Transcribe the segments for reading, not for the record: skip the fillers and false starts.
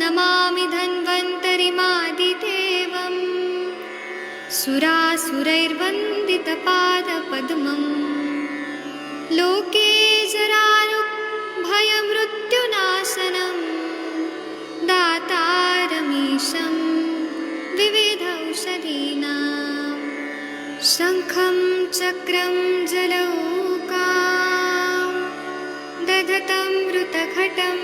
नमामि धन्वन्तरिमादिदेवम् सुरासुरैर्वन्दितपादपद्मम् लोके जरारुभयमृत्युनाशनं दातारमीशं विविधौषधीनां शङ्खं चक्रं जलौकां दधतं मृतघटं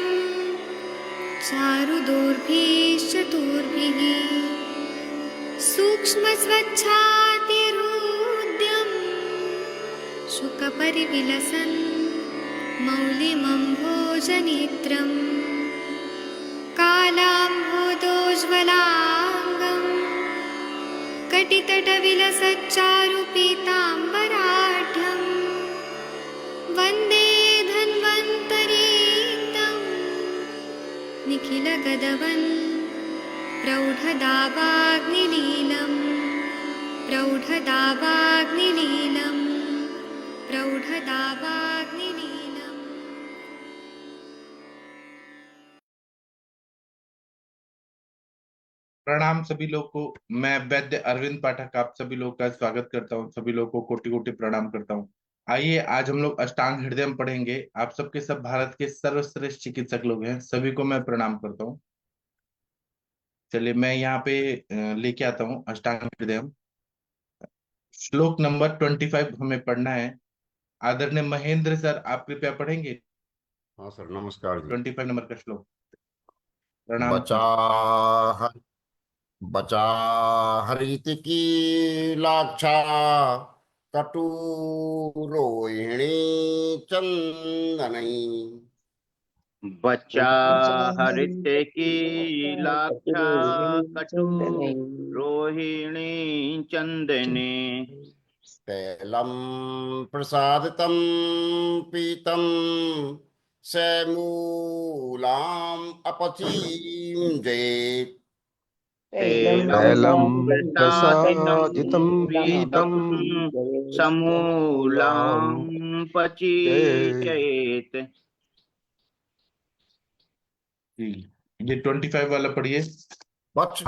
चारुदोर्भिश्चतुर्भिः सूक्ष्मस्वच्छातिहृद्यम् शुकपरिविलसन् मौलिमम्भोजनेत्रम् कालाम्भोदोज्ज्वलाङ्गम् कटितटविलसच्चारुपीताम्बराढ्यम् वन्दे धन्वन्तरीक्तम् निखिलगदवन् प्रौढदावाग्निलीलम् प्रौढदावाग्निलीलम् प्रौढदावाग्निलीलम्। प्रणाम सभी लोग को। मैं वैद्य अरविंद पाठक आप सभी लोग का स्वागत करता हूँ। सभी लोगों को कोटि कोटि प्रणाम करता हूँ। आइए आज हम लोग अष्टांग हृदय पढ़ेंगे। आप सबके सब भारत के सर्वश्रेष्ठ चिकित्सक लोग हैं, सभी को मैं प्रणाम करता हूँ। चलिए मैं यहाँ पे लेके आता हूँ अष्टांग हृदय। श्लोक नंबर 25 हमें पढ़ना है। आदरणीय महेंद्र सर आप कृपया पढ़ेंगे। हाँ सर, नमस्कार जी। 25 नंबर का श्लोक। प्रणाम बचा सर। बचा हरित की लाक्षा कटु रोहिणी चंदनई। बचा हरित की लाक्षा कटु रोहिणी चंदने तैलम प्रसादितं पीतं सैमूलाम अपचीं जयेत्। तैलं प्रसादितं पीतं समूलां पचीयेत्। ये 25 वाला पढ़िए। वक्ष,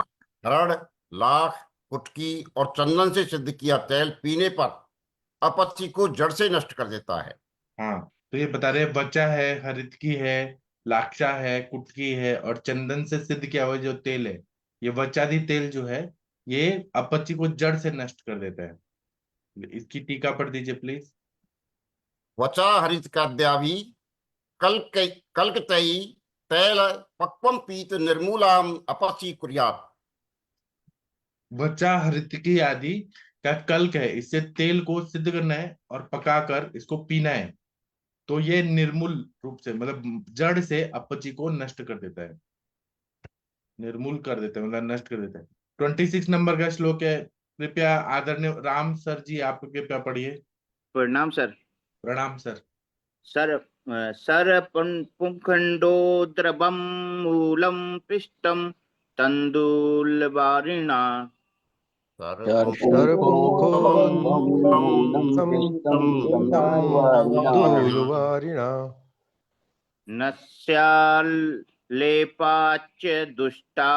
हरण, लाख, कुटकी और चंदन से सिद्ध किया तेल पीने पर अपची को जड़ से नष्ट कर देता है। हाँ, तो ये बता रहे हैं बच्चा है, हरितकी है, लाक्षा है, कुटकी है और चंदन से सिद्ध किया हुआ जो तेल है, ये वचादी तेल जो है ये अपची को जड़ से नष्ट कर देता है। इसकी टीका पढ़ दीजिए प्लीज। वचा हरित काद्याभि कल्क कल्कतई तैल पक्वम पीत निर्मूलाम अपची कुर्यात्। वचा हरितकी आदि का कल्क है, इससे तेल को सिद्ध करना है और पकाकर इसको पीना है। तो ये निर्मूल रूप से मतलब जड़ से अपची को नष्ट कर देता है, निर्मूल कर देता है, मतलब नष्ट कर देता है। 26 नंबर का श्लोक है। कृपया आदरणीय राम सर जी आप कृपया पढ़िए। प्रणाम सर। प्रणाम सर। सर पुंखंडो द्रवम मूलम पृष्ठम तंदुलवारिणा नस्यालेपाच्य दुष्टा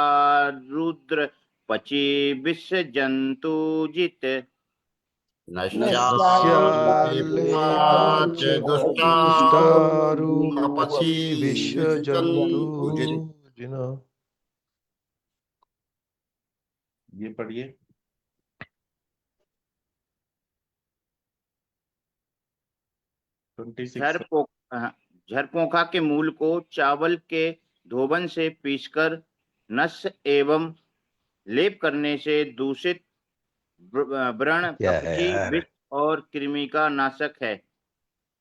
रुद्र पची विष जंतुजित। नश्यालेपाच दुष्टारूपची विषजन्तुजित्। ये पढ़िए। 26। झरपोखा के मूल को चावल के धोबन से पीसकर नस एवं लेप करने से दूषित व्रण अपची विष और कृमि का नाशक है।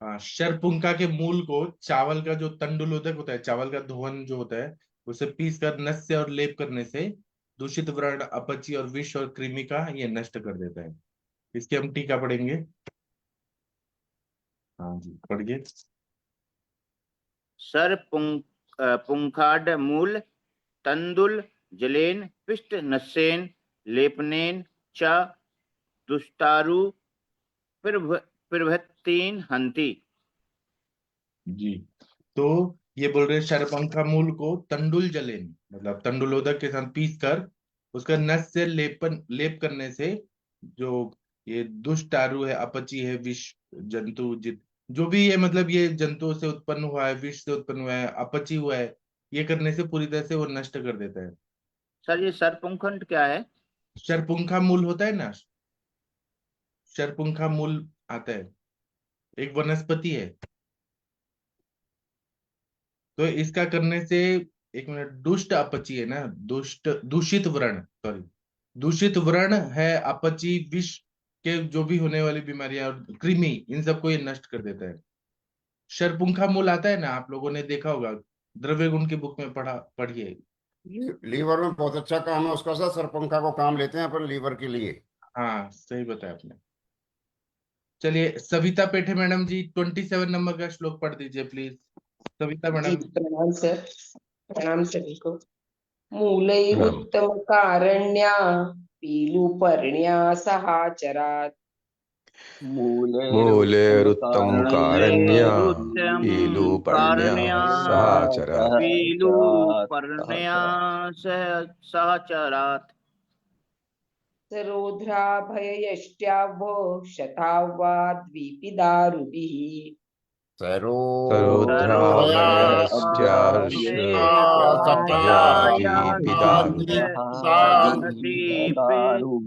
हाँ, शरपुंखा के मूल को चावल का जो तंडुलोदक होता है, चावल का धोवन जो होता है, उसे पीस कर नस से और लेप करने से दूषित व्रण अपची और विष और कृमि का ये नष्ट कर देता है। इसकी हम टीका पढ़ेंगे। हाँ जी पढ़िए। सर पुंखाड मूल तंदुल जलेन पिष्ट नस्येन लेपनेन च दुष्टारु प्रभृतीन हंति। जी, तो ये बोल रहे हैं शरपंखा मूल को तंडुल जलेन मतलब तंडुलोदक के साथ पीस कर उसका नस से लेप करने से जो ये दुष्टारु है, अपची है, विष जंतु जो भी ये मतलब ये जंतुओं से उत्पन्न हुआ है, विष से उत्पन्न हुआ है, अपची हुआ है, ये करने से पूरी तरह से वो नष्ट कर देता है। सर ये सरपुंखंड क्या है? शरपुंखा मूल होता है ना, शरपुंखा मूल आता है, एक वनस्पति है। तो इसका करने से, एक मिनट, दुष्ट अपची है ना, दूषित व्रण, सॉरी, दूषित व्रण है, अपची, विष के जो भी होने वाली बीमारियां और कृमि, इन सबको ये नष्ट कर देता है। शरपुंखा मूल आता है ना, आप लोगों ने देखा होगा, द्रव्य गुण की बुक में पढ़िए। लीवर में बहुत अच्छा काम है उसका सर, सरपंखा को काम लेते हैं अपन लीवर के लिए। हाँ सही बताया आपने। चलिए सविता पेठे मैडम जी 27 नंबर का श्लोक पढ़ दीजिए प्लीज। सविता जी मैडम। प्रणाम सर, प्रणाम सभी को। मूलैरुत्तम कारण्या पीलुपर्ण्या सहाचरात्। मूलेरुत्तम कारण्या मूलेरुत्तम पीलुपर्ण्या कारण्या सहचरात्। पीलुपर्ण्या सहचरात्। सरोध्राभययष्ट्याभो शतावा द्विपिदारुभिः।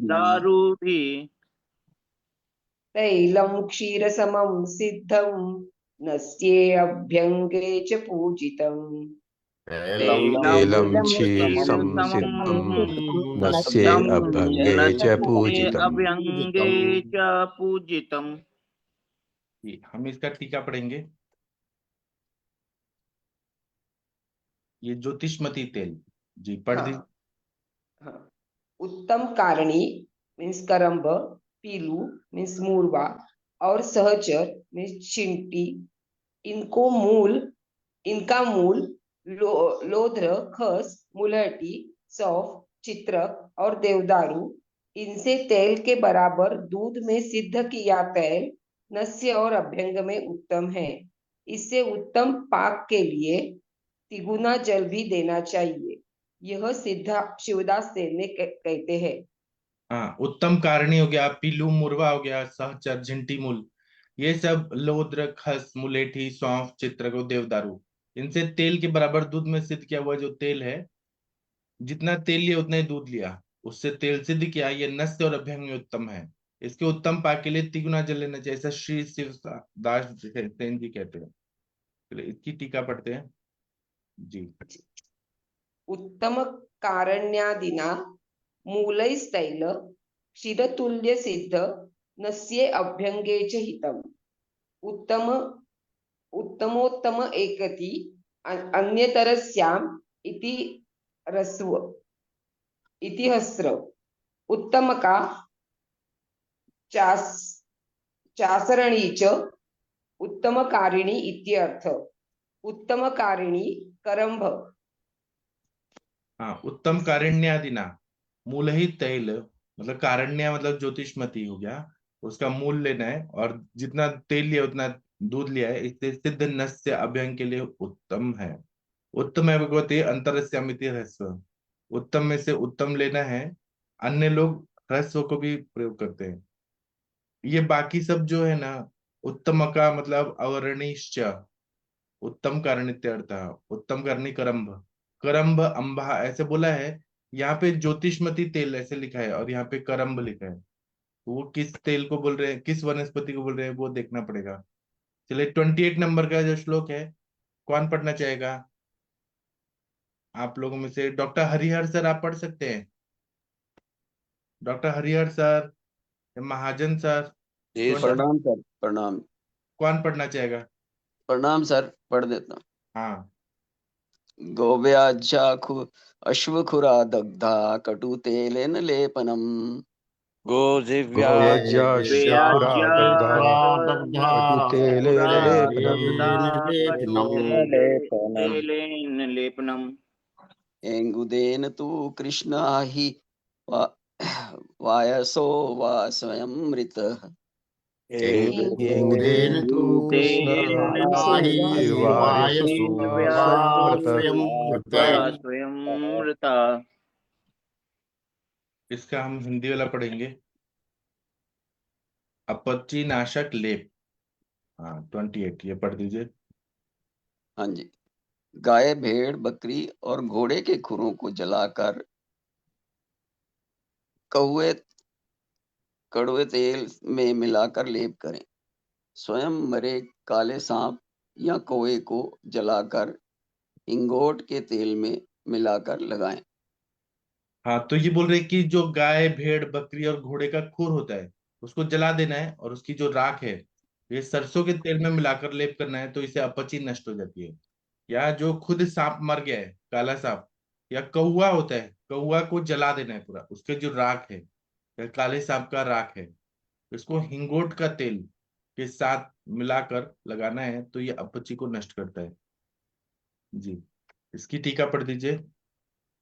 दारुभी तैलं क्षीरसमं सिद्धं नस्ये अभ्यङ्गे च पूजितम्। तैलं क्षीरसं सिद्धं नस्ये अभ्यङ्गे च पूजितम्। अभ्यङ्गे च पूजितम्। हम इसका टीका पढ़ेंगे। ये ज्योतिषमती तेल जी पढ़ दी। हाँ। उत्तम कारणी मीन्स करंब, पीलू मीन्स मूरवा और सहचर मीन्स छिंटी, इनका मूल लोध्र, खस, मुलहटी, सौफ, चित्रक और देवदारू, इनसे तेल के बराबर दूध में सिद्ध किया तेल नस्य और अभ्यंग में उत्तम है। इससे उत्तम पाक के लिए तिगुना जल भी देना चाहिए। यह सिद्धा शिवदास तेल ने कहते हैं। हाँ, उत्तम कारणी हो गया, पीलू मुरवा हो गया, सहचर, झिंटी मूल, ये सब लोद्र, खस, मुलेठी, सौंफ, चित्रक और देवदारू, इनसे तेल के बराबर दूध में सिद्ध किया हुआ जो तेल है, जितना तेल लिया उतना ही दूध लिया, उससे तेल सिद्ध किया, ये नस्य और अभ्यंग में उत्तम है। इसके उत्तम पाक के लिए तिगुना जल लेना चाहिए, ऐसा श्री शिवदास सेन जी कहते हैं। चलिए इसकी टीका पढ़ते हैं जी। उत्तम कारण्यादिना मूलैस्तैल क्षीरतुल्य सिद्ध नस्ये अभ्यंगे च हितम्। उत्तमोत्तम एकति अन्यतरस्याम् इति रस्व इति हस्र। उत्तम का चासरणी च उत्तम कारिणी इत्यर्थ। उत्तम कारिणी करंभ। हाँ, उत्तम कारण्यादिना, मूल ही तैल मतलब कारण्य मतलब ज्योतिषमती हो गया, उसका मूल लेना है और जितना तेल लिया उतना दूध लिया है, इससे सिद्ध नस्य अभ्यंग के लिए उत्तम है। उत्तम है भगवती अंतरस्यामिति ह्रस्व, उत्तम में से उत्तम लेना है, अन्य लोग ह्रस्व को भी प्रयोग करते हैं। ये बाकी सब जो है ना, उत्तम का मतलब अवर्णिश्च, उत्तम कारणित्यर्थ, उत्तम करणी करम्भ, करम्भ अंबा ऐसे बोला है, यहाँ पे ज्योतिषमती तेल ऐसे लिखा है और यहाँ पे करम्भ लिखा है, तो वो किस तेल को बोल रहे हैं, किस वनस्पति को बोल रहे हैं, वो देखना पड़ेगा। चलिए 28 नंबर का जो श्लोक है, कौन पढ़ना चाहेगा आप लोगों में से? डॉक्टर हरिहर सर आप पढ़ सकते हैं? डॉक्टर हरिहर सर या महाजन सर? प्रणाम सर, प्रणाम। कौन पढ़ना चाहेगा? प्रणाम सर, पढ़ देता हूँ। हाँ। गोव्याज्याखु अश्वखुरा दग्धा कटु तेलेन लेपनम। लेपनम। एंगुदेन तु कृष्णा हि वायसो वा स्वयं मृतः। एंगुदेन तु कृष्णा हि वायसो वा स्वयं मृतः। वायसो वा स्वयं मृतः। एंगुदेन तु कृष्णा हि एङ्गुदेन तु कृष्ण वायुसु स्वयं स्वयं इसका हम हिंदी वाला पढ़ेंगे। अपची नाशक लेप। हाँ 28 ये पढ़ दीजिए। हाँ जी। गाय, भेड़, बकरी और घोड़े के खुरों को जलाकर कड़वे तेल में मिलाकर लेप करें। स्वयं मरे काले सांप या कौवे को जलाकर इंगोट के तेल में मिलाकर लगाएं। हाँ तो ये बोल रहे कि जो गाय भेड़ बकरी और घोड़े का खुर होता है उसको जला देना है, और उसकी जो राख है ये सरसों के तेल में मिलाकर लेप करना है, तो इससे अपची नष्ट हो जाती है। या जो खुद सांप मर गया है, काला सांप या कौवा होता है, कौवा को जला देना है पूरा, उसके जो राख है या काले सांप का राख है इसको हिंगोट का तेल के साथ मिलाकर लगाना है, तो ये अपची को नष्ट करता है। जी इसकी टीका पढ़ दीजिए।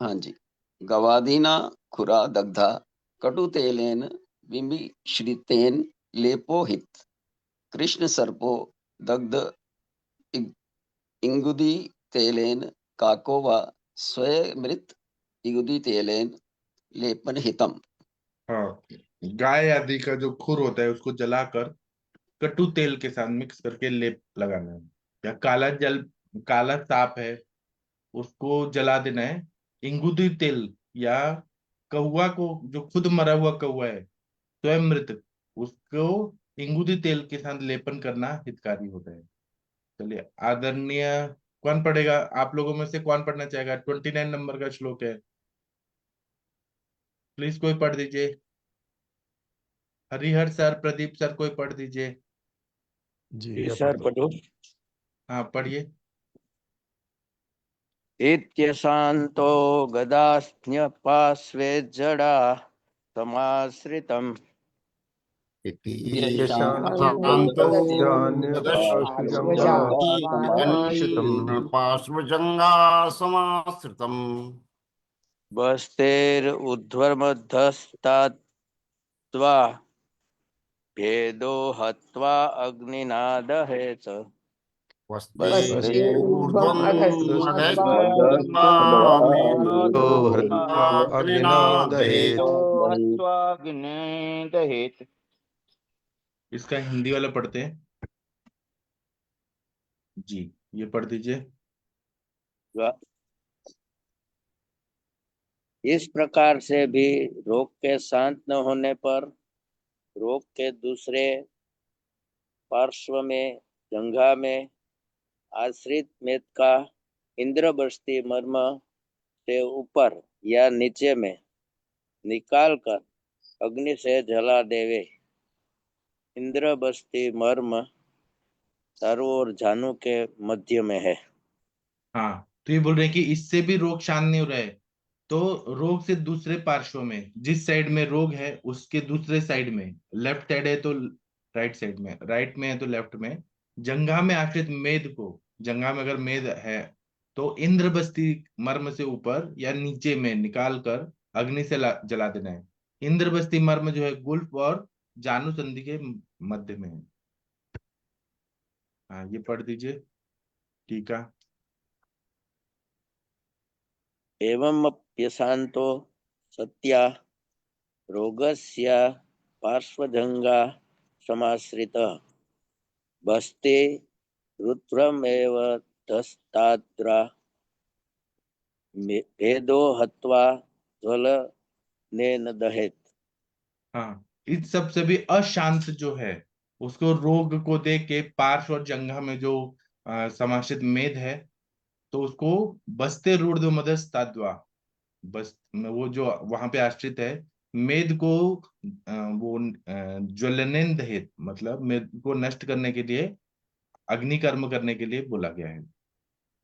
हाँ जी। गवादीना खुरा दग्धा कटुतेलेन विमिश्रितेन लेपोहित कृष्ण सर्पो दग्ध इंगुदी तेलेन काको वा स्वयमृत इगुदी तेलेन लेपन हितम। हाँ गाय आदि का जो खुर होता है उसको जलाकर कटु तेल के साथ मिक्स करके लेप लगाना है। या काला सांप है उसको जला देना है। इंगुदी तेल या कौवा को, जो खुद मरा हुआ कौवा है स्वयं मृत, उसको इंगुदी तेल के साथ लेपन करना हितकारी होता है। चलिए आदरणीय, कौन पढ़ेगा आप लोगों में से, कौन पढ़ना चाहेगा? 29 नंबर का श्लोक है, प्लीज कोई पढ़ दीजिए। हरिहर सर, प्रदीप सर, कोई पढ़ दीजिए। जी सर पढ़ो। हाँ पढ़िए। इत्यशान्तो गदास्न्यपार्श्वे जडा समाश्रितम् शांतो पार्श्वजंगा समाश्रितम् बस्तेरुध्वमधस्तात्वा भेदो हत्वा अग्निना दहेत वस्तेर्ऊर्ध्वम् हृत्वा अग्निना दहेत्। दहेत। इसका हिंदी वाला पढ़ते हैं। जी ये पढ़ दीजिए। इस प्रकार से भी रोग के शांत न होने पर रोग के दूसरे पार्श्व में जंघा में आश्रित मेद का इंद्रबस्ती मर्म से ऊपर या नीचे में निकालकर अग्नि से जला देवे। इंद्रबस्ती मर्म तारु और जानू के मध्य में है। हाँ तो ये बोल रहे हैं कि इससे भी रोग शांत नहीं हो रहा है, तो रोग से दूसरे पार्श्व में, जिस साइड में रोग है उसके दूसरे साइड में, लेफ्ट साइड है तो राइट साइड में, राइट में है तो लेफ्ट में, जंघा में आश्रित मेद को, जंघा में अगर मेद है तो इंद्रबस्ती मर्म से ऊपर या नीचे में निकाल कर अग्नि से जला देना है। इंद्रबस्ती मर्म जो है गुल्फ और जानु संधि के मध्य में है। हाँ ये पढ़ दीजिए टीका। एवमप्यशान्तो सत्या रोगस्य पार्श्वजंगा समाश्रितः बस्ते रुद्रमेव दस्ताद्रा भेदो हत्वा ज्वलनेन दहेत। हाँ इस सब से भी अशांत जो है उसको रोग को देख के पार्श्व और जंघा में जो समाश्रित मेद है तो उसको बस्ते रूढ़ मदस ताद्वा, बस वो जो वहां पे आश्रित है मेद को वो ज्वलनेन दहेत, मतलब मेद को नष्ट करने के लिए, अग्नि कर्म करने के लिए बोला गया है।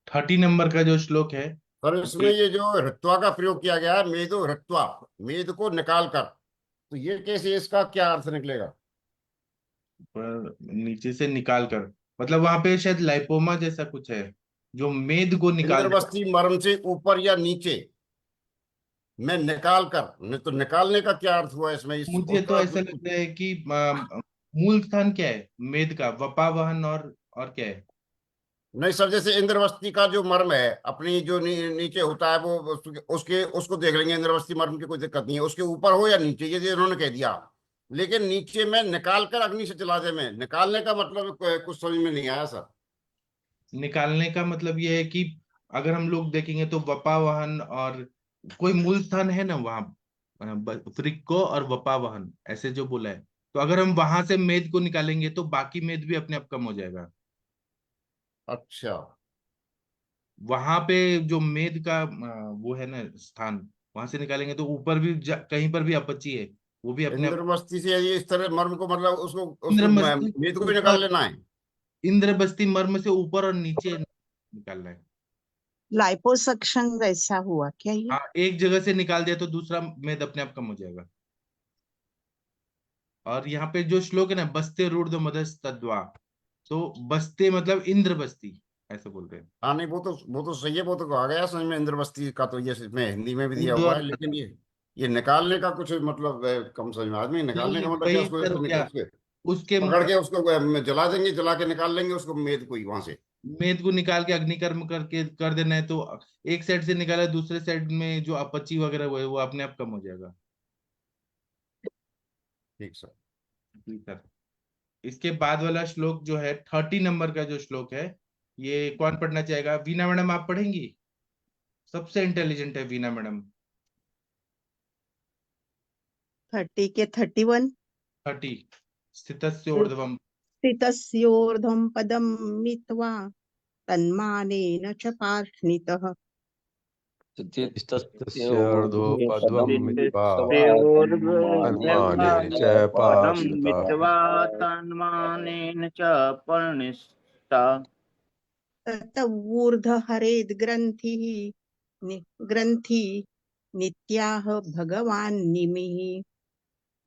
30 नंबर का जो श्लोक है सर इसमें ये जो हृत्वा का प्रयोग किया गया है, मेदो हृत्वा, मेद को निकाल कर, तो ये कैसे, इसका क्या अर्थ निकलेगा? पर नीचे से निकाल कर, मतलब वहां पे शायद लाइपोमा जैसा कुछ है, जो मेद को निकाल, इंद्रबस्ती मर्म से ऊपर या नीचे में निकाल कर, तो निकालने का क्या अर्थ हुआ इसमें? मुझे तो ऐसा लगता है कि मूल स्थान क्या है मेद का? वपावहन और क्या है? नहीं सर, जैसे इंद्रवस्ती का जो मर्म है अपनी जो नीचे होता है वो उसको देख लेंगे। इंद्रवस्ती मर्म की कोई दिक्कत नहीं है, उसके ऊपर हो या नीचे, ये इन्होंने कह दिया। लेकिन नीचे में निकाल कर अग्नि से जला दे, में निकालने का मतलब कुछ समझ में नहीं आया सर। निकालने का मतलब ये है कि अगर हम लोग देखेंगे तो वपावहन और कोई मूल स्थान है ना वहां, फ्रिक्को और वपावहन ऐसे जो बोला है, तो अगर हम वहां से मेद को निकालेंगे तो बाकी मेद भी अपने आप कम हो जाएगा। अच्छा। वहां पे जो मेद का वो है ना स्थान, वहां से निकालेंगे तो ऊपर भी कहीं पर भी अपची है, वो भी अपने आप। इंद्रवस्ती से ये इस तरह मर्म को मतलब उसको उसको इंद्रमस्ती मेद को भी ऊपर, निकाल लेना है। इंद्रबस्ती मर्म से ऊपर और नीचे निकालना है। लाइपोसक्शन वैसा हुआ क्या ये? हाँ, एक जगह से निकाल दिया तो दूसरा मेद अपने आप कम हो जाएगा। और यहाँ पे जो श्लोक है ना, बस्ते रूढ़ मधस्तद्वा, तो बस्ते मतलब इंद्र बस्ती ऐसे बोल रहे हैं। हाँ नहीं, वो तो सही है, वो तो आ गया समझ में। इंद्रवस्ती का तो ये इसमें हिंदी में भी दिया उर्दू हुआ और है, लेकिन ये निकालने का कुछ मतलब कम समझ में। आदमी निकालने नहीं का मतलब क्या, वही उसको सर हो गया उसको उसके पकड़ के उसको जला देंगे, जला के निकाल लेंगे उसको मेद को ही वहां से। मेद को निकाल के अग्निकर्म करके कर देना है, तो एक साइड से निकाला दूसरे साइड में जो अपची वगैरह वो है वो अपने आप कम हो जाएगा। ठीक सर। जी सर। इसके बाद वाला श्लोक जो है 30 नंबर का जो श्लोक है, ये कौन पढ़ना चाहेगा? वीना मैडम आप पढ़ेंगी? सबसे इंटेलिजेंट है वीना मैडम। 30 के 31। 30 स्थितस्य ऊर्ध्वम। स्थितस्योर्ध्वं पदं मित्वा तन्मानेन च पार्ष्णितः। स्थितस्योर्ध्वपद्मं मित्वा तन्मानेन च पदं पार्षता। मित्वा तन्मानेन च परिनिष्ठा। तत ऊर्ध्वहरेद् ग्रन्थि नित्याः भगवान् निमिः।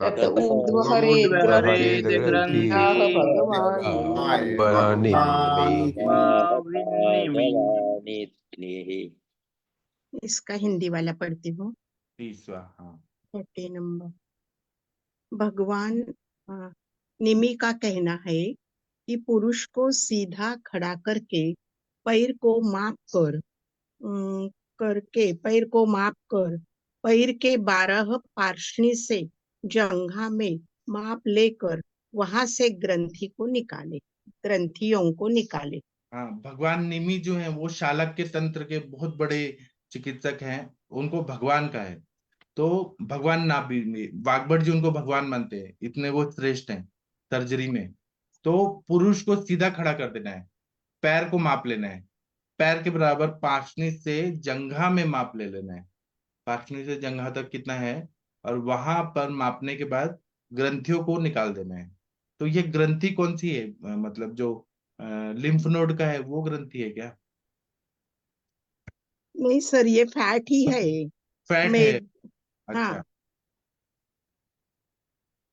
तत तत ऊर्ध्वहरेद् ऊर्ध्वहरेद् ग्रन्थि ग्रन्थि ग्रन्थाः भगवान् इसका हिंदी वाला पढ़ती हूँ। 30वां। हाँ 30 नंबर। भगवान निमि का कहना है कि पुरुष को सीधा खड़ा करके पैर को माप कर पैर के 12 पार्श्वनी से जंघा में माप लेकर वहां से ग्रंथियों को निकाले। हाँ, भगवान निमि जो है वो शालक्य तंत्र के बहुत बड़े चिकित्सक हैं, उनको भगवान का है। तो भगवान नाभि में वाग्भट जी उनको भगवान मानते हैं, इतने वो श्रेष्ठ हैं सर्जरी में। तो पुरुष को सीधा खड़ा कर देना है, पैर को माप लेना है, पैर के बराबर पाशनी से जंघा में माप ले लेना है। पाशनी से जंघा तक कितना है, और वहां पर मापने के बाद ग्रंथियों को निकाल देना है। तो ये ग्रंथि कौन सी है? मतलब जो लिम्फ नोड का है वो ग्रंथि है क्या? नहीं सर, ये फैट ही है। फैट है? में हाँ अच्छा,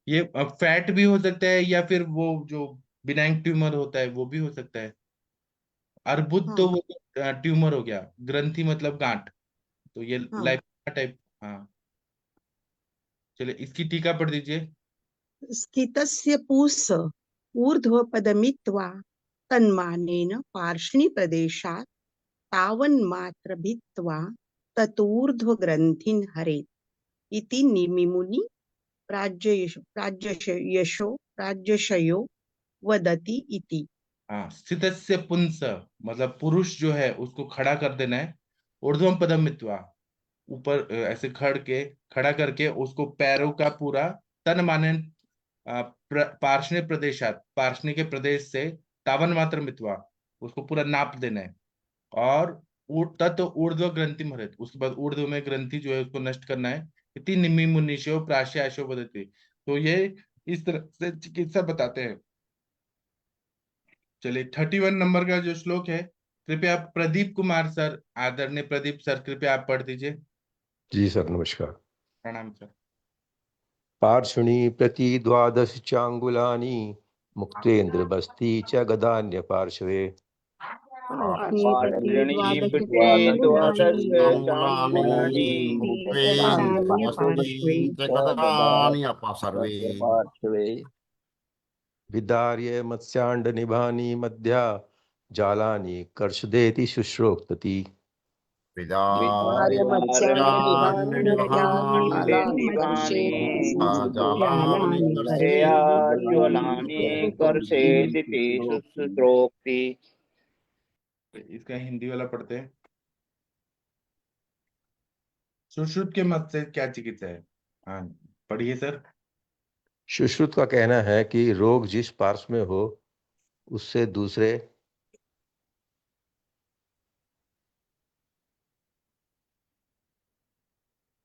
ये फैट भी हो सकता है या फिर वो जो बिनाइन ट्यूमर होता है वो भी हो सकता है। अर्बुद तो हाँ वो ट्यूमर हो गया, ग्रंथि मतलब गांठ, तो ये हाँ। Life type. हाँ चलिए इसकी टीका पढ़ दीजिए। स्थितस्य पूस ऊर्ध्वपदमित्वा तन्मानेन पार्ष्णिप्रदेशात् तावन्मात्र भित्त्वा ततूर्ध्वग्रन्थिन् हरेत् इति निमिमुनि प्राज्यशयो वदति इति। हाँ, स्थितस्य पुंस मतलब पुरुष जो है उसको खड़ा कर देना है। ऊर्ध्वम पदम मित्वा, ऊपर ऐसे खड़ा करके उसको पैरों का पूरा तन माने पार्श्व प्रदेशात, पार्श्व के प्रदेश से तावन मात्र मित्वा, उसको पूरा नाप देना है। और तत् ऊर्ध्व ग्रंथि मरत, उसके बाद ऊर्ध्व में ग्रंथि जो है उसको नष्ट करना है। इति निमि मुनिशो प्राश्याशो बदते, तो ये इस तरह से चिकित्सा बताते हैं। चलिए 31 नंबर का जो श्लोक है, कृपया प्रदीप कुमार सर, आदरणीय प्रदीप सर, कृपया आप पढ़ दीजिए। जी सर, नमस्कार। प्रणाम सर। पार्ष्णी प्रति 12 चांगुलानि मुक्तेन्द्र बस्ती च गदान्य पार्श्वे। पार्ष्णी प्रति द्वादश चांगुलानि मुक्तेन्द्र बस्ती च गदानि सर्वे। विदार्य मत्स्यांड निभानी मध्या जालानि कर्षदेति शुश्रोक्तति। विदार्य मत्स्यानि निधानि जालानि कर्षेति जालानि ज्वालानि कर्षेदिति शुश्रोक्ति। इसका हिंदी वाला पढ़ते हैं। सुश्रुत के मत से क्या चिकित्सा है? हाँ, पढ़िए सर। सुश्रुत का कहना है कि रोग जिस पार्श्व में हो उससे दूसरे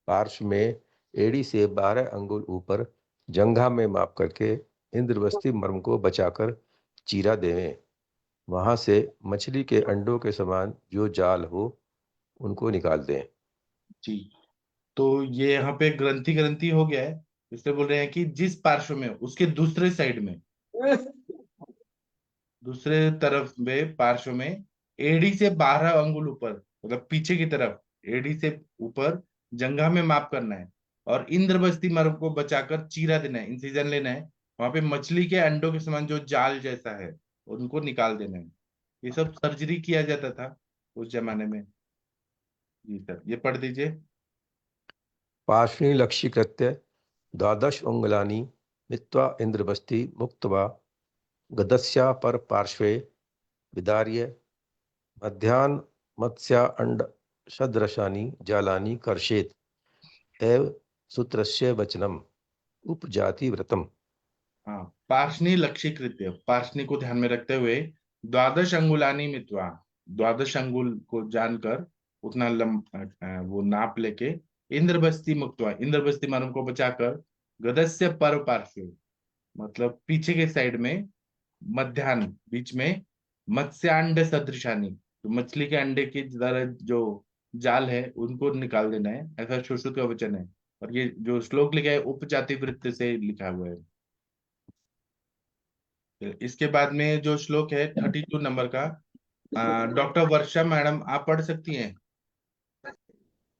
पार्श्व में एड़ी से 12 अंगुल ऊपर जंघा में माप करके इंद्रवस्ती मर्म को बचाकर चीरा देवें। वहां से मछली के अंडों के समान जो जाल हो उनको निकाल दें। जी, तो ये यहाँ पे ग्रंथि ग्रंथि हो गया है, इसलिए बोल रहे हैं कि जिस पार्श्व में उसके दूसरे साइड में, दूसरे तरफ में पार्श्व में एड़ी से 12 अंगुल ऊपर, मतलब पीछे की तरफ एड़ी से ऊपर जंघा में माप करना है और इंद्रबस्ती मर्म को बचाकर चीरा देना है, इंसिजन लेना है। वहां पे मछली के अंडों के समान जो जाल जैसा है उनको निकाल देना है। ये सब सर्जरी किया जाता था उस जमाने में। जी सर, ये पढ़ दीजिए। पार्श्वनी लक्षीकृत्य द्वादश अंगुलानि मित्वा इंद्रबस्ती मुक्त्वा गदस्या पर पार्श्वे विदार्य मध्यान मत्स्या अंड सदृशानि जालानि कर्षेत एव सूत्रस्य वचनम उपजाति व्रतम। हाँ, पार्षणी लक्षीकृत्य, पार्षणी को ध्यान में रखते हुए द्वादश अंगुलानी मित्वा, द्वादश अंगुल को जानकर उतना वो नाप लेके इंद्रबस्ती मुक्तवा, इंद्रबस्ती मर्म को बचाकर गदस्य पर पार्श्व, मतलब पीछे के साइड में, मध्यान्ह बीच में, मत्स्यांड सदृशानी, तो मछली के अंडे की तरह जो जाल है उनको निकाल देना है, ऐसा सुश्रुत का वचन है। और ये जो श्लोक लिखा है उपजाति वृत्त से लिखा हुआ है। इसके बाद में जो श्लोक है 32 नंबर का, डॉक्टर वर्षा मैडम आप पढ़ सकती हैं?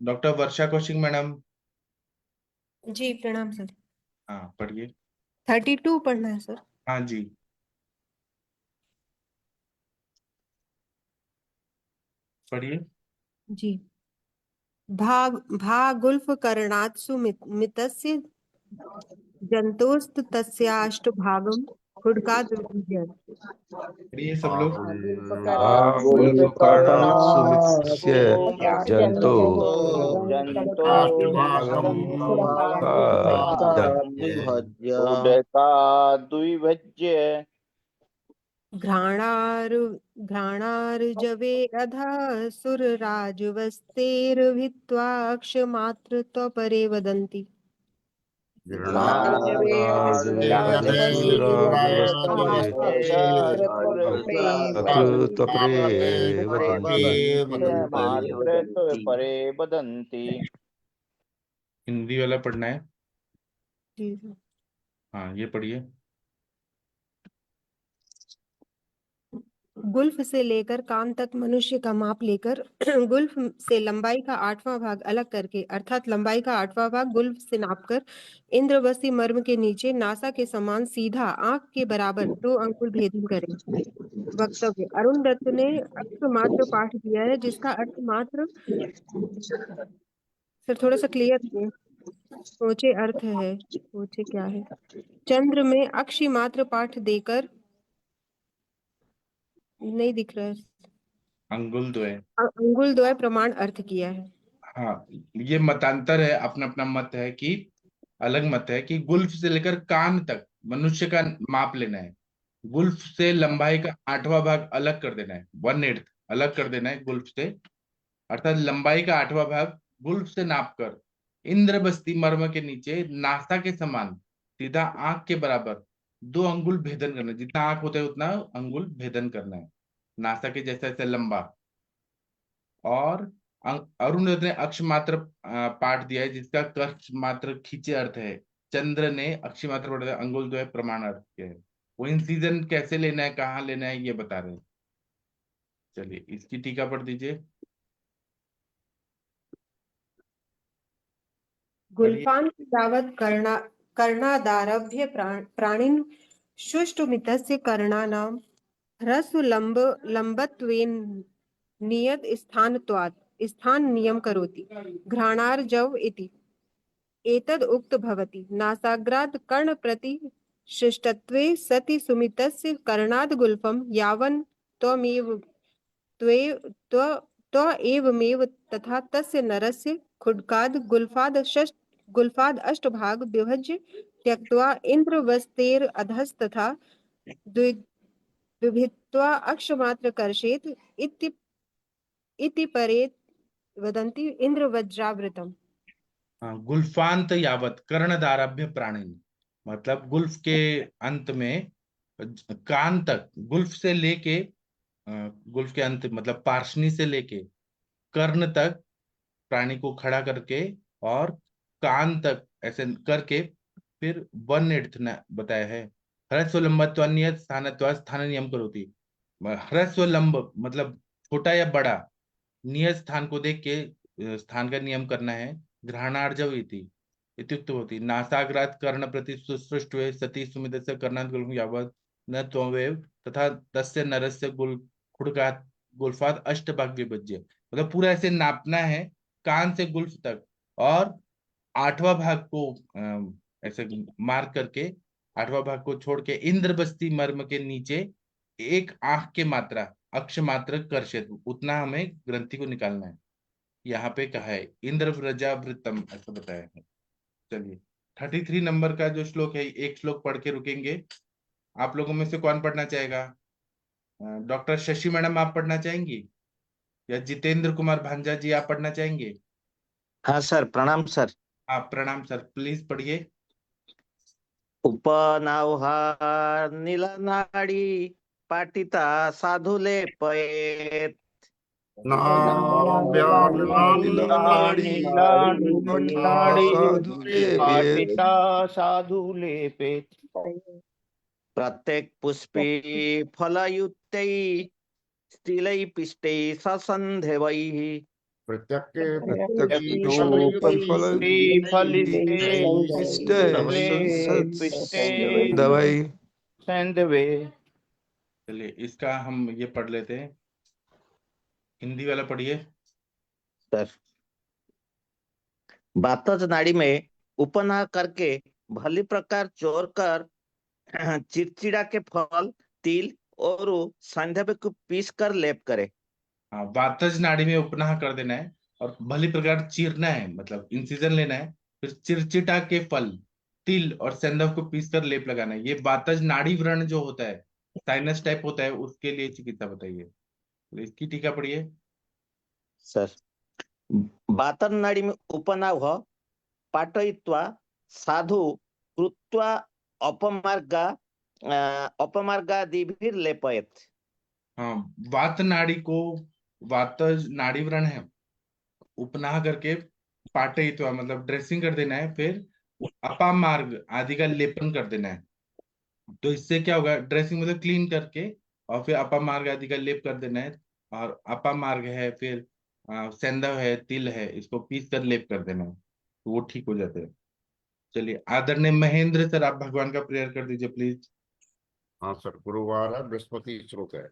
डॉक्टर वर्षा कौशिक मैडम। जी प्रणाम सर। हाँ पढ़िए। 32 पढ़ना है सर। हाँ जी, पढ़िए। जी। भागुल्फ करणात्सु मितस्य जंतोस्त तस्याष्टभागम हुड्काद विभुज्यत। पढ़िए सब लोग। सुमित्स्य जंतो द्विभज्य घ्राणार्जवे अधः सुरराजवस्तेर्भित्वा अक्षमात्र त्वपरे वदन्ति। परे वदन्ति। हिंदी वाला पढ़ना है। जी सर। हाँ ये पढ़िए। गुल्फ से लेकर कान तक मनुष्य का माप लेकर गुल्फ से लंबाई का 8वां भाग अलग करके, अर्थात लंबाई का 8वां भाग गुल्फ से नापकर इंद्रवस्ती मर्म के नीचे नासा के समान सीधा आंख के बराबर 2 अंगुल भेदन करें। वक्तव्य: अरुण दत्त ने अक्षमात्र पाठ दिया है, जिसका अर्थ मात्र, सर थोड़ा सा क्लियर है, सोचे अर्थ है, सोचे क्या है। चंद्र में अक्षी मात्र पाठ देकर, नहीं दिख रहा है, अंगुल द्वय, अंगुल द्वय प्रमाण अर्थ किया है। हाँ ये मतांतर है, अपना अपना मत है कि अलग मत है कि गुल्फ से लेकर कान तक मनुष्य का माप लेना है। गुल्फ से लंबाई का 8वां भाग अलग कर देना है, 1/8 अलग कर देना है गुल्फ से, अर्थात लंबाई का 8वां भाग गुल्फ से नापकर इंद्रबस्ती मर्म के नीचे नासा के समान सीधा आंख के बराबर 2 अंगुल भेदन करना है। जितना आंख होता है उतना अंगुल भेदन करना है, नासा के जैसा ऐसा लंबा। और अरुण दत्त ने अक्ष मात्र पाठ दिया है, जिसका कक्ष मात्र खींचे अर्थ है। चंद्र ने अक्षी मात्र पाठ दिया, अंगुल द्वय प्रमाण अर्थ किया है। वो इन सीजन कैसे लेना है, कहाँ लेना है, ये बता रहे हैं। चलिए इसकी टीका पढ़ दीजिए। गुल्फान की दावत करनादारभ्य प्राणिन सुष्ठुमितस्य कर्णानां ह्रस्वलम्बत्वेन नियत स्थानत्वात् स्थान नियम करोति घ्राणार्जव इति एतद् उक्त भवति नासाग्रात् कर्णप्रतिशिष्टत्वे सति सुमितस्य कर्णाद् गुल्फं यावन् त्वएवमेव तथा तस्य नरस्य खुड्काद् गुल्फाद् अष्टभाग विभज्य त्यक्त्वा इन्द्रवस्तेरधस्तथा विभित्वा अक्षमात्र कर्षेत् इति परे वदन्ति इन्द्रवज्रावृतम्। गुल्फांत यावत कर्णदारभ्य प्राणी, मतलब गुल्फ के अंत में कान तक, गुल्फ से लेके गुल्फ के अंत मतलब पार्शनी से लेके कर्ण तक प्राणी को खड़ा करके और कान तक ऐसे करके फिर वन बताया है। ह्रस्व लंबत्वान्य स्थानत्वा स्थान नियम करोति। ह्रस्व लंब मतलब छोटा या बड़ा, नियत स्थान को देख के स्थान का नियम करना है। घ्राणार्जव इत्युक्त होती नासाग्रात कर्ण प्रति सुसृष्ट हुए सती सुमितस्य कर्णात् गुल्फं यावत् न त्वमेव तथा तस्य नरस्य खुड्कात् गुल्फात् अष्टभाग विभज्य, मतलब पूरा ऐसे नापना है कान से गुल्फ तक और आठवां भाग को ऐसे मार्क करके आठवां भाग को छोड़ के इंद्रबस्ती मर्म के नीचे एक आंख के मात्रा अक्ष मात्र कर्षित, उतना हमें ग्रंथि को निकालना है। यहाँ पे कहा है इंद्रव्रजावृतम ऐसा बताया है। चलिए 33 नंबर का जो श्लोक है, एक श्लोक पढ़ के रुकेंगे। आप लोगों में से कौन पढ़ना चाहेगा? डॉक्टर शशि मैडम आप पढ़ना चाहेंगी या जितेंद्र कुमार भांजा जी आप पढ़ना चाहेंगे? हाँ सर, प्रणाम सर। आप प्रणाम सर, प्लीज पढ़िए। उपनावहा नीलनाडी पाटिता साधुले पयेत साधु लेपेत प्रत्येक पुष्पे फलयुक्तै स्थिलै पिष्टै ससन्धवैः चलिए इसका हम ये पढ़ लेते हैं। हिंदी वाला पढ़िए सर। बातज नाड़ी में उपनाह करके भली प्रकार चोर कर चिड़चिड़ा के फल तिल और संध्या को पीस कर लेप करे। हाँ, वातज नाड़ी में उपनाह कर देना है और भली प्रकार चीरना है, मतलब इंसिजन लेना है, फिर चिरचिटा के फल तिल और सेंधव को पीस कर लेप लगाना है। ये वातज नाड़ी व्रण जो होता है, साइनस टाइप होता है, उसके लिए चिकित्सा बताइए। तो इसकी टीका पढ़िए सर। बातन नाड़ी में उपनाव पाटयित्वा साधु कृत्वा अपमार्गादिभिर लेपयत। हाँ, वात नाड़ी को वातज नाड़ी व्रण है, उपनाह करके पाटयित्वा मतलब ड्रेसिंग कर देना है, फिर अपामार्ग आदि का लेपन कर देना है। तो इससे क्या होगा, ड्रेसिंग मतलब क्लीन करके और फिर अपामार्ग आदि का लेप कर देना है। और अपामार्ग है, फिर सेंधव है, तिल है, इसको पीस कर लेप कर देना है, तो वो ठीक हो जाते हैं। चलिए आदरणीय महेंद्र सर, आप भगवान का प्रेयर कर दीजिए प्लीज। हाँ सर, गुरुवार है, बृहस्पति श्लोक है।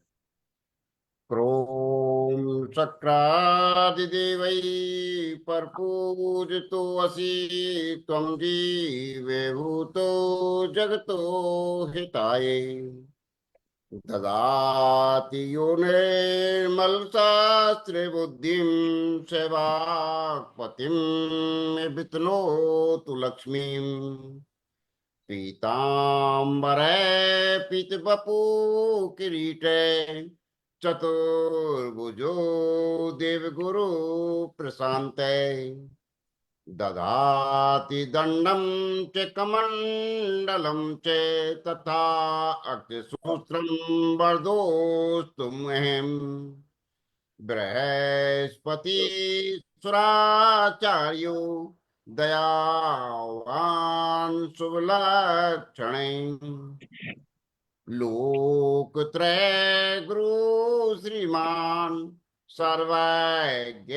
क्रोम शक्रादिदेवै परपूजितो असि त्वं जीवे भूतो जगतो हिताय ददाति यो निर्मलशास्त्रे बुद्धिं सेवापतिं वितनोतु लक्ष्मीं पीताम्बरे पीतवपु किरीटे चतुर्भुजो देवगुरु प्रशान्ते ददाति दण्डं च कमण्डलं च तथा अक्षसूत्रं वरदोस्तु मह्यं बृहस्पति सुराचार्यो दयावान् शुभलक्षणैः लोकत्रय गुरु श्रीमान सर्वज्ञ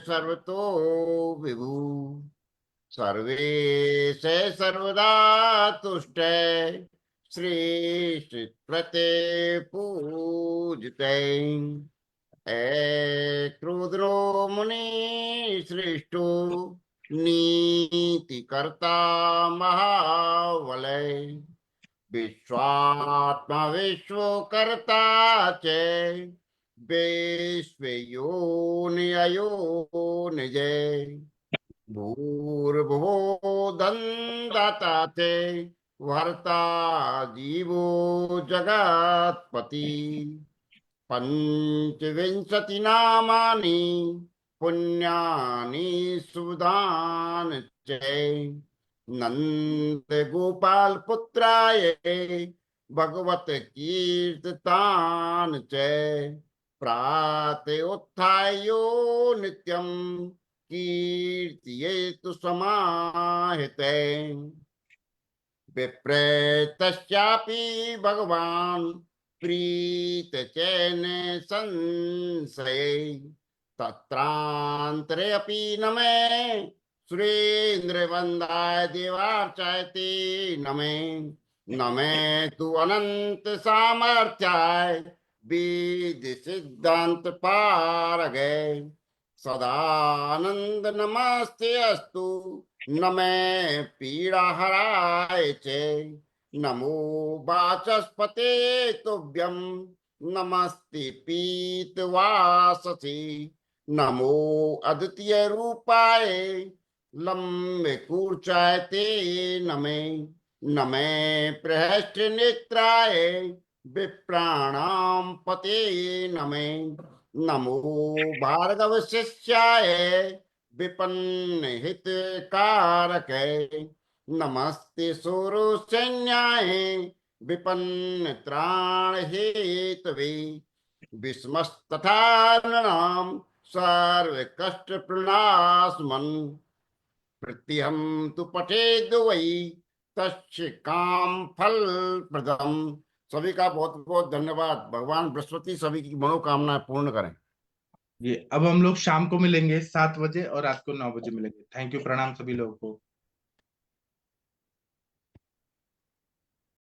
सर्वतो विभु सर्वेश सर्वदा तुष्ट श्रीश्चित्रते पूजिते क्रुद्रो मुनि श्रेष्ठो नीति कर्ता महावलय विश्वात्मा विश्वकर्ता च विश्वयोनिअयो निजय भूर्भुवो दन्दाता च वर्ता जीवो जगत्पति पंचविंशति नामानि पुण्यानि सुदान च नंद गोपाल पुत्राय भगवत कीर्ततान च प्राते उत्थायो नित्यं कीर्तयेतु समाहिते विप्रेतश्चापि भगवान् प्रीत चैन संशय तत्रांतरे अपि न मे सुरेंद्र वंदाय देवार्चायते न मे तु अनंत सामर्थ्याय वेद सिद्धांत पारगै सदानंद नमस्ते अस्तु न मे पीड़ा हराय च नमो वाचस्पते तुभ्यं नमस्ते पीतवाससे नमो अद्वितीय रूपाय लंबे कूर्चाय ते नमे प्रहष्ट नेत्राय विप्राणां पते नमे नमो भार्गव शिष्याय विपन्न हितकारकै नमस्ते सूरो सैन्याय विपन्न त्राण हेतवे विस्मस्तथा नृणां सर्व कष्ट प्रणास्मन् प्रत्यहं तु पठेद् वै तस्य काम फल प्रदम। सभी का बहुत बहुत धन्यवाद। भगवान बृहस्पति सभी की मनोकामनाएं पूर्ण करें। ये अब हम लोग शाम को मिलेंगे 7 बजे और रात को 9 बजे मिलेंगे। थैंक यू, प्रणाम सभी लोगों को।